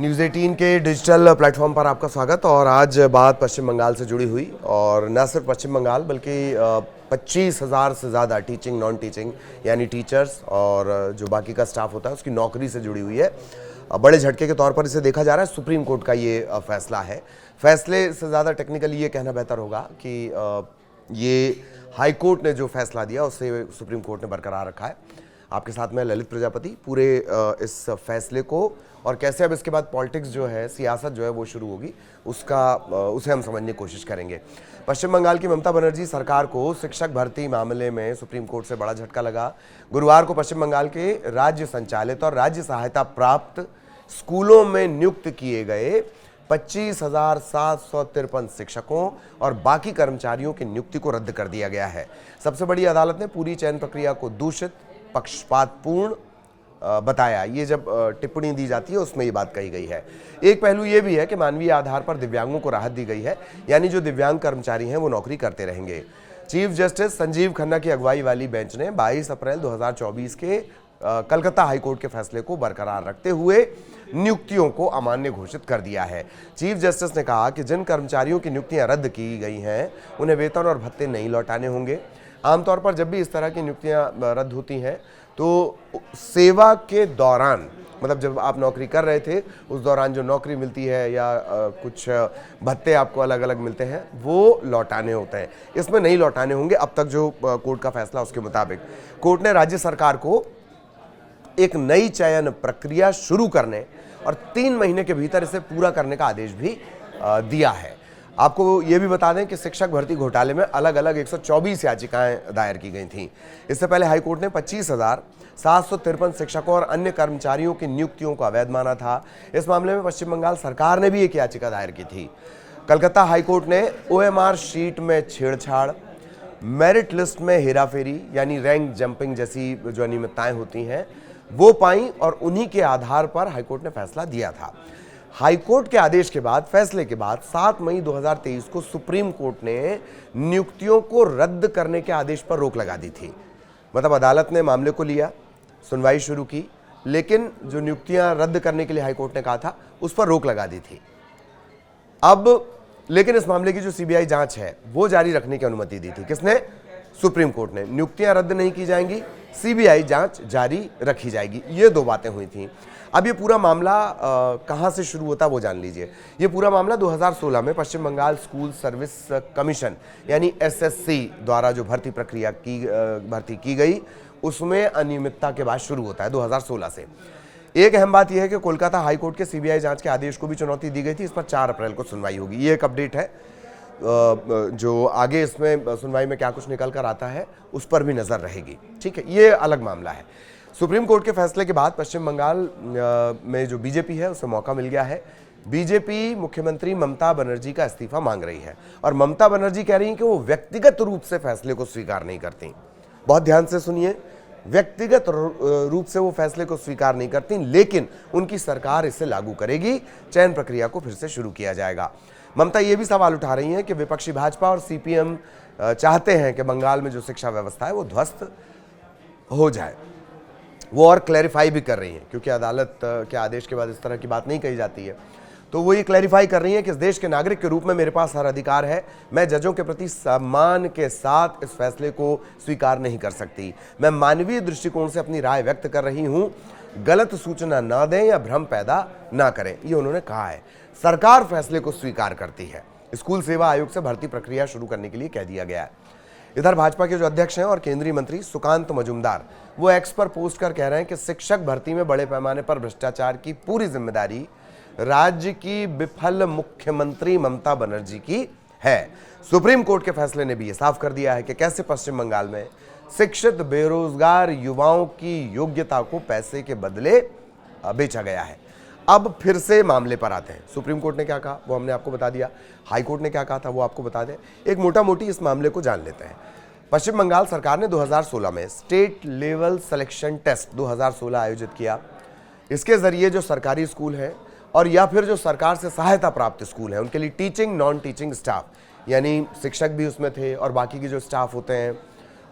News 18 के digital platform पर आपका स्वागत। और आज बात पश्चिम बंगाल से जुड़ी हुई, और न सिर्फ पश्चिम बंगाल बल्कि 25,000 से ज़्यादा टीचिंग नॉन टीचिंग यानी टीचर्स और जो बाकी का स्टाफ होता है उसकी नौकरी से जुड़ी हुई है। बड़े झटके के तौर पर इसे देखा जा रहा है। सुप्रीम कोर्ट का ये फैसला है। फैसले से ज़्यादा टेक्निकली ये कहना बेहतर होगा कि ये हाई कोर्ट ने जो फैसला दिया उसे सुप्रीम कोर्ट ने बरकरार रखा है। आपके साथ में ललित प्रजापति पूरे इस फैसले को और कैसे अब इसके बाद पॉलिटिक्स जो है, सियासत जो है वो शुरू होगी, उसे हम समझने की कोशिश करेंगे। पश्चिम बंगाल की ममता बनर्जी सरकार को शिक्षक भर्ती मामले में सुप्रीम कोर्ट से बड़ा झटका लगा। गुरुवार को पश्चिम बंगाल के राज्य संचालित और राज्य सहायता प्राप्त स्कूलों में नियुक्त किए गए 25,753 शिक्षकों और बाकी कर्मचारियों की नियुक्ति को रद्द कर दिया गया है। सबसे बड़ी अदालत ने पूरी चयन प्रक्रिया को दूषित, पक्षपातपूर्ण बताया। ये जब टिप्पणी दी जाती है उसमें ये बात कही गई है। एक पहलू ये भी है कि मानवीय आधार पर दिव्यांगों को राहत दी गई है, यानी जो दिव्यांग कर्मचारी हैं वो नौकरी करते रहेंगे। चीफ जस्टिस संजीव खन्ना की अगुवाई वाली बेंच ने 22 अप्रैल 2024 के कलकत्ता हाईकोर्ट के फैसले को बरकरार रखते हुए नियुक्तियों को अमान्य घोषित कर दिया है। चीफ जस्टिस ने कहा कि जिन कर्मचारियों की नियुक्तियां रद्द की गई हैं उन्हें वेतन और भत्ते नहीं लौटाने होंगे। आमतौर पर जब भी इस तरह की नियुक्तियां रद्द होती हैं तो सेवा के दौरान, मतलब जब आप नौकरी कर रहे थे उस दौरान जो नौकरी मिलती है या कुछ भत्ते आपको अलग अलग मिलते हैं वो लौटाने होते हैं। इसमें नहीं लौटाने होंगे अब तक जो कोर्ट का फैसला उसके मुताबिक। कोर्ट ने राज्य सरकार को एक नई चयन प्रक्रिया शुरू करने और 3 महीने के भीतर इसे पूरा करने का आदेश भी दिया है। आपको ये भी बता दें कि शिक्षक भर्ती घोटाले में अलग अलग 124 याचिकाएं दायर की गई थीं। इससे पहले हाईकोर्ट ने 25,753 शिक्षकों और अन्य कर्मचारियों की नियुक्तियों को अवैध माना था। इस मामले में पश्चिम बंगाल सरकार ने भी एक याचिका दायर की थी। कलकत्ता हाईकोर्ट ने OMR शीट में छेड़छाड़, मेरिट लिस्ट में हेराफेरी यानी रैंक जंपिंग जैसी जो अनियमितताएं होती हैं वो पाई और उन्हीं के आधार पर हाईकोर्ट ने फैसला दिया था। हाईकोर्ट के आदेश के बाद, फैसले के बाद 7 मई 2023 को सुप्रीम कोर्ट ने नियुक्तियों को रद्द करने के आदेश पर रोक लगा दी थी। मतलब अदालत ने मामले को लिया, सुनवाई शुरू की, लेकिन जो नियुक्तियां रद्द करने के लिए हाईकोर्ट ने कहा था उस पर रोक लगा दी थी। अब लेकिन इस मामले की जो CBI जांच है वो जारी रखने की अनुमति दी थी। किसने? सुप्रीम कोर्ट ने। नियुक्तियां रद्द नहीं की जाएंगी, CBI जांच जारी रखी जाएगी। ये 2 बातें हुई थी। अब ये पूरा मामला कहाँ से शुरू होता वो जान लीजिए। ये पूरा मामला 2016 में पश्चिम बंगाल स्कूल सर्विस कमीशन यानी SSC द्वारा जो भर्ती की गई उसमें अनियमितता के बाद शुरू होता है 2016 से। एक अहम बात यह है कि कोलकाता हाईकोर्ट के CBI जांच के आदेश को भी चुनौती दी गई थी। इस पर 4 अप्रैल को सुनवाई होगी। ये एक अपडेट है। जो आगे इसमें सुनवाई में क्या कुछ निकल कर आता है उस पर भी नजर रहेगी। ठीक है, ये अलग मामला है। सुप्रीम कोर्ट के फैसले के बाद पश्चिम बंगाल में जो बीजेपी है उसे मौका मिल गया है। बीजेपी मुख्यमंत्री ममता बनर्जी का इस्तीफा मांग रही है और ममता बनर्जी कह रही हैं कि वो व्यक्तिगत रूप से फैसले को स्वीकार नहीं करती। बहुत ध्यान से सुनिए, व्यक्तिगत रूप से वो फैसले को स्वीकार नहीं करती, लेकिन उनकी सरकार इसे लागू करेगी। चयन प्रक्रिया को फिर से शुरू किया जाएगा। ममता ये भी सवाल उठा रही हैं कि विपक्षी भाजपा और CPM चाहते हैं कि बंगाल में जो शिक्षा व्यवस्था है वो ध्वस्त हो जाए। वो और क्लैरिफाई भी कर रही हैं, क्योंकि अदालत के आदेश के बाद इस तरह की बात नहीं कही जाती है, तो वो ये क्लैरिफाई कर रही हैं कि इस देश के नागरिक के रूप में मेरे पास हर अधिकार है। मैं जजों के प्रति सम्मान के साथ इस फैसले को स्वीकार नहीं कर सकती। मैं मानवीय दृष्टिकोण से अपनी राय व्यक्त कर रही हूं। गलत सूचना ना दें या भ्रम पैदा ना करें, ये उन्होंने कहा है। सरकार फैसले को स्वीकार करती है। स्कूल सेवा आयोग से भर्ती प्रक्रिया शुरू करने के लिए कह दिया गया है। इधर भाजपा के जो अध्यक्ष हैं और केंद्रीय मंत्री सुकांत मजूमदार, वो एक्स पर पोस्ट कर कह रहे हैं कि शिक्षक भर्ती में बड़े पैमाने पर भ्रष्टाचार की पूरी जिम्मेदारी राज्य की विफल मुख्यमंत्री ममता बनर्जी की है। सुप्रीम कोर्ट के फैसले ने भी ये साफ कर दिया है कि कैसे पश्चिम बंगाल में शिक्षित बेरोजगार युवाओं की योग्यता को पैसे के बदले बेचा गया है। अब फिर से मामले पर आते हैं। सुप्रीम कोर्ट ने क्या कहा वो हमने आपको बता दिया, हाई कोर्ट ने क्या कहा था वो आपको बता दें। एक मोटा मोटी इस मामले को जान लेते हैं। पश्चिम बंगाल सरकार ने 2016 में स्टेट लेवल सिलेक्शन टेस्ट 2016 आयोजित किया। इसके जरिए जो सरकारी स्कूल हैं और या फिर जो सरकार से सहायता प्राप्त स्कूल हैं उनके लिए टीचिंग नॉन टीचिंग स्टाफ यानी शिक्षक भी उसमें थे और बाकी के जो स्टाफ होते हैं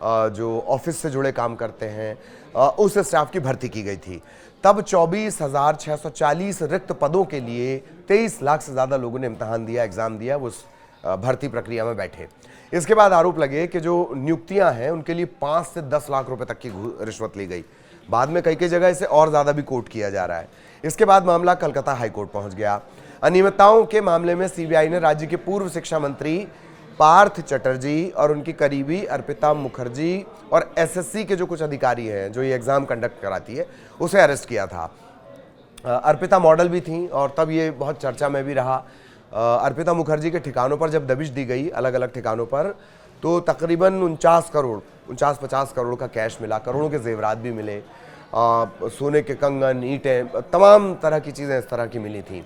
जो ऑफिस से जुड़े काम करते हैं, उस स्टाफ की भर्ती की गई थी। तब 24,640 रिक्त पदों के लिए 23 लाख से ज़्यादा लोगों ने इम्तहान दिया, एग्ज़ाम दिया, वो उस भर्ती प्रक्रिया में बैठे। इसके बाद आरोप लगे कि जो नियुक्तियां हैं उनके लिए 5 से 10 लाख रुपए तक की रिश्वत ली गई। बाद में कई कई जगह इसे और ज़्यादा भी कोर्ट किया जा रहा है। इसके बाद मामला कलकत्ता हाईकोर्ट पहुंच गया। अनियमितताओं के मामले में सीबीआई ने राज्य के पूर्व शिक्षा मंत्री पार्थ चटर्जी और उनकी करीबी अर्पिता मुखर्जी और एसएससी के जो कुछ अधिकारी हैं जो ये एग्ज़ाम कंडक्ट कराती है, उसे अरेस्ट किया था। अर्पिता मॉडल भी थी और तब ये बहुत चर्चा में भी रहा। अर्पिता मुखर्जी के ठिकानों पर जब दबिश दी गई, अलग अलग ठिकानों पर, तो तकरीबन 49-50 करोड़ का कैश मिला, करोड़ों के जेवरात भी मिले, सोने के कंगन, ईंटें, तमाम तरह की चीज़ें इस तरह की मिली थी।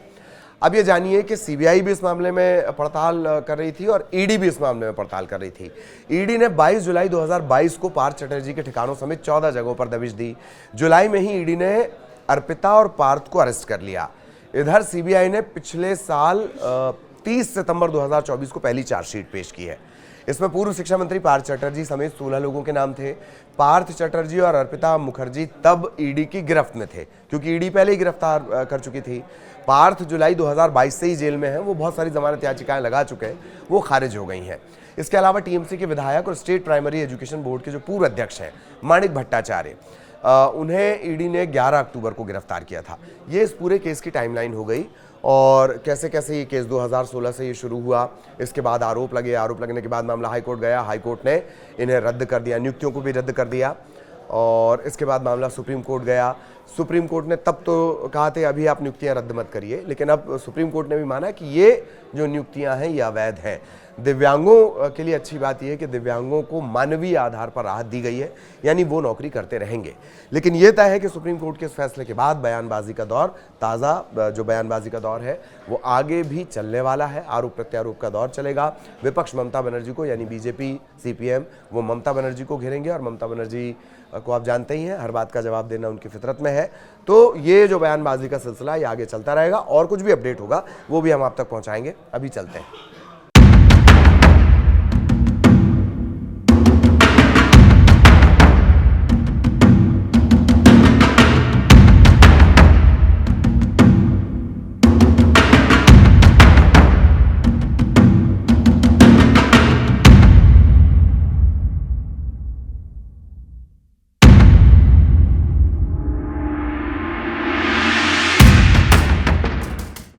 अब ये जानिए कि सीबीआई भी इस मामले में पड़ताल कर रही थी और ईडी भी इस मामले में पड़ताल कर रही थी। ईडी ने 22 जुलाई 2022 को पार्थ चटर्जी के ठिकानों समेत 14 जगहों पर दबिश दी। जुलाई में ही ईडी ने अर्पिता और पार्थ को अरेस्ट कर लिया। इधर सीबीआई ने पिछले साल 30 सितंबर 2024 को पहली चार्जशीट पेश की है। इसमें पूर्व शिक्षा मंत्री पार्थ चटर्जी समेत 16 लोगों के नाम थे। पार्थ चटर्जी और अर्पिता मुखर्जी तब ईडी की गिरफ्त में थे, क्योंकि ईडी पहले ही गिरफ्तार कर चुकी थी। पार्थ जुलाई 2022 से ही जेल में है, वो बहुत सारी जमानत याचिकाएं लगा चुके हैं, वो खारिज हो गई हैं। इसके अलावा टीएमसी के विधायक और स्टेट प्राइमरी एजुकेशन बोर्ड के जो पूर्व अध्यक्ष हैं माणिक भट्टाचार्य, उन्हें ईडी ने 11 अक्टूबर को गिरफ्तार किया था। ये इस पूरे केस की टाइमलाइन हो गई और कैसे कैसे ये केस 2016 से ये शुरू हुआ। इसके बाद आरोप लगे, आरोप लगने के बाद मामला हाईकोर्ट गया, हाईकोर्ट ने इन्हें रद्द कर दिया, नियुक्तियों को भी रद्द कर दिया। और इसके बाद मामला सुप्रीम कोर्ट गया। सुप्रीम कोर्ट ने तब तो कहा थे अभी आप नियुक्तियां रद्द मत करिए, लेकिन अब सुप्रीम कोर्ट ने भी माना कि ये जो नियुक्तियां हैं ये अवैध हैं। दिव्यांगों के लिए अच्छी बात यह है कि दिव्यांगों को मानवीय आधार पर राहत दी गई है, यानी वो नौकरी करते रहेंगे। लेकिन यह तय है कि सुप्रीम कोर्ट के इस फैसले के बाद बयानबाजी का दौर, ताज़ा जो बयानबाजी का दौर है वो आगे भी चलने वाला है। आरोप प्रत्यारोप का दौर चलेगा। विपक्ष ममता बनर्जी को, यानी बीजेपी सीपीएम, वो ममता बनर्जी को घेरेंगे और ममता बनर्जी को आप जानते ही हैं, हर बात का जवाब देना उनकी फितरत में है। तो ये जो बयानबाजी का सिलसिला ये आगे चलता रहेगा और कुछ भी अपडेट होगा वो भी हम आप तक पहुंचाएंगे। अभी चलते हैं।